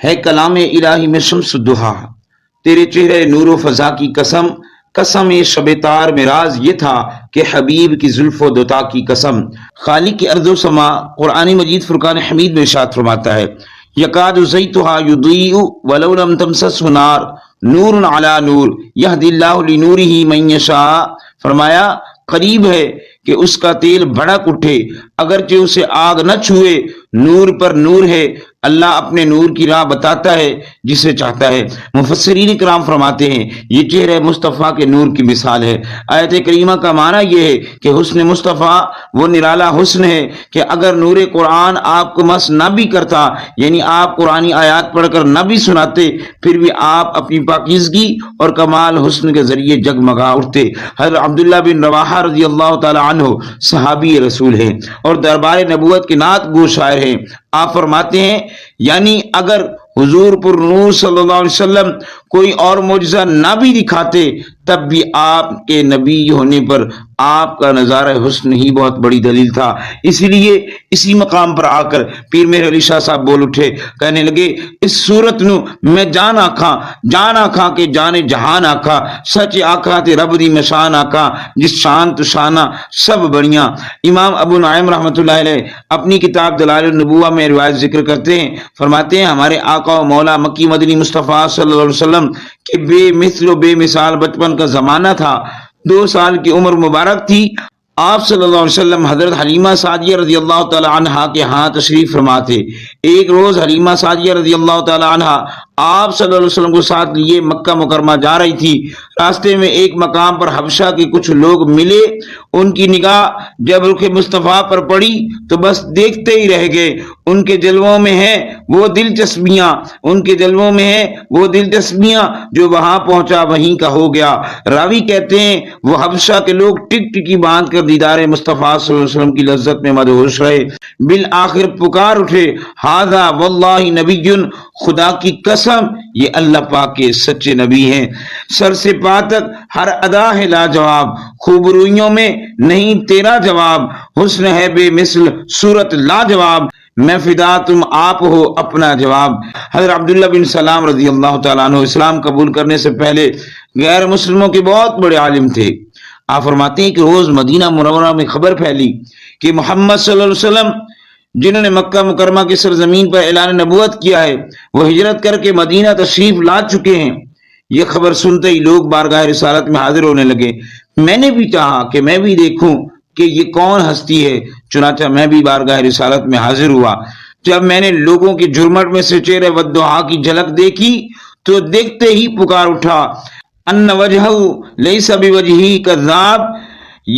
ہے کلام الہی میں شمس الضحیٰ، تیرے چہرے نور و فضا کی قسم، قسم شب تار میں راز یہ تھا کہ حبیب کی زلف و دوتا کی قسم۔ خالق کی ارض و سما قرآن مجید فرقان حمید میں ارشاد فرماتا ہے، یکاد زیتھا یضیء ولو لم تمسسہ نار نور علی نور یہدی اللہ لنورہ من یشاء۔ فرمایا قریب ہے کہ اس کا تیل بھڑک اٹھے اگرچہ اسے آگ نہ چھوئے، نور پر نور ہے، اللہ اپنے نور کی راہ بتاتا ہے جسے چاہتا ہے۔ مفسرین کرام فرماتے ہیں یہ چہرہ مصطفیٰ کے نور کی مثال ہے۔ آیت کریمہ کا معنی یہ ہے کہ حسن مصطفیٰ وہ نرالا حسن ہے کہ اگر نور قرآن آپ کو مس نہ بھی کرتا، یعنی آپ قرآنی آیات پڑھ کر نہ بھی سناتے، پھر بھی آپ اپنی پاکیزگی اور کمال حسن کے ذریعے جگمگا اٹھتے۔ حضرت عبداللہ بن رواحہ رضی اللہ تعالی عنہ صحابی رسول ہیں اور دربار نبوت کے نعت گو شاعر ہیں۔ آپ فرماتے ہیں یعنی اگر حضور پر نور صلی اللہ علیہ وسلم کوئی اور معجزہ نہ بھی دکھاتے تب بھی آپ کے نبی ہونے پر آپ کا نظارہ حسن ہی بہت بڑی دلیل تھا۔ اسی لیے اسی مقام پر آ کر پیر مہر علی شاہ صاحب بول اٹھے، کہنے لگے اس صورت نو میں جان آکھاں کہ جانے جہان آکھاں، سچ آکھاں تے رب دی مشان آکھاں، جس شان تو شانہ سب بڑیاں۔ امام ابو نعیم رحمۃ اللہ علیہ اپنی کتاب دلائل النبوہ میں روایت ذکر کرتے ہیں، فرماتے ہیں ہمارے آقا و مولا مکی مدنی مصطفیٰ صلی اللہ علیہ وسلم کے بے مثل و بے مثال بچپن کا زمانہ تھا۔ 2 سال کی عمر مبارک تھی۔ آپ صلی اللہ علیہ وسلم حضرت حلیمہ سعدیہ رضی اللہ تعالی عنہا کے ہاں تشریف فرما تھے۔ ایک روز حلیمہ سعدیہ رضی اللہ تعالی عنہا آپ صلی اللہ علیہ وسلم کو ساتھ لیے مکہ مکرمہ جا رہی تھی۔ راستے میں ایک مقام پر حبشہ کے کچھ لوگ ملے، ان کی نگاہ جب رخ مصطفیٰ پر پڑی تو بس دیکھتے ہی رہ گئے۔ ان کے جلووں میں ہیں وہ دلچسپیاں جو وہاں پہنچا وہیں کا ہو گیا۔ راوی کہتے ہیں وہ حبشہ کے لوگ ٹک ٹکی باندھ کر دیدار مصطفیٰ صلی اللہ علیہ وسلم کی لذت میں مدہوش رہے۔ بالآخر پکار اٹھے، ھذا واللہ نبی، خدا کی قسم یہ اللہ پاک کے سچے نبی ہیں۔ سر سے پا تک ہر ادا ہے لاجواب، خوبروئیوں میں نہیں تیرا جواب، حسن ہے بے مثل صورت لاجواب، میں فدا تم آپ ہو اپنا جواب۔ حضرت عبداللہ بن سلام رضی اللہ تعالیٰ عنہ اسلام قبول کرنے سے پہلے غیر مسلموں کے بہت بڑے عالم تھے۔ آپ فرماتے ہیں کہ روز مدینہ منورہ میں خبر پھیلی کہ محمد صلی اللہ علیہ وسلم جنہوں نے مکہ مکرمہ کی سرزمین پر اعلان نبوت کیا ہے وہ ہجرت کر کے مدینہ تشریف لا چکے ہیں۔ یہ خبر سنتے ہی لوگ بارگاہ رسالت میں حاضر ہونے لگے۔ میں نے بھی چاہا کہ میں بھی دیکھوں کہ یہ کون ہستی ہے، چنانچہ میں بھی بارگاہ رسالت میں حاضر ہوا۔ جب میں نے لوگوں کی جھرمٹ میں سے چہرے والضحیٰ کی جھلک دیکھی تو دیکھتے ہی پکار اٹھا، ان وجہہ لیس بوجہی کذاب،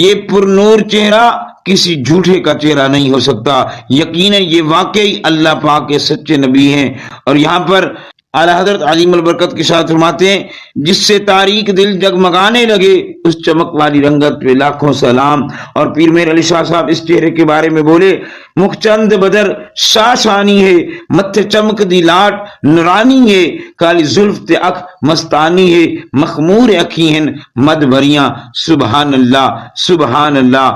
یہ پر نور چہرہ کسی جھوٹے کا چہرہ نہیں ہو سکتا، یقیناً یہ واقعی اللہ پاک کے سچے نبی ہیں۔ اور یہاں پر اعلی حضرت عظیم البرکت کے ساتھ فرماتے ہیں جس سے تاریک دل جگمگانے لگے اس چمک والی رنگت پہ لاکھوں سلام۔ اور پیر مہر علی شاہ صاحب اس چہرے کے بارے میں بولے، مکھ چند بدر شاشانی ہے، متھے چمک دی لاٹ نورانی ہے، کالی زلف تے اکھ مستانی ہے، مخمور اکھی ہیں مد بھریاں، سبحان اللہ سبحان اللہ۔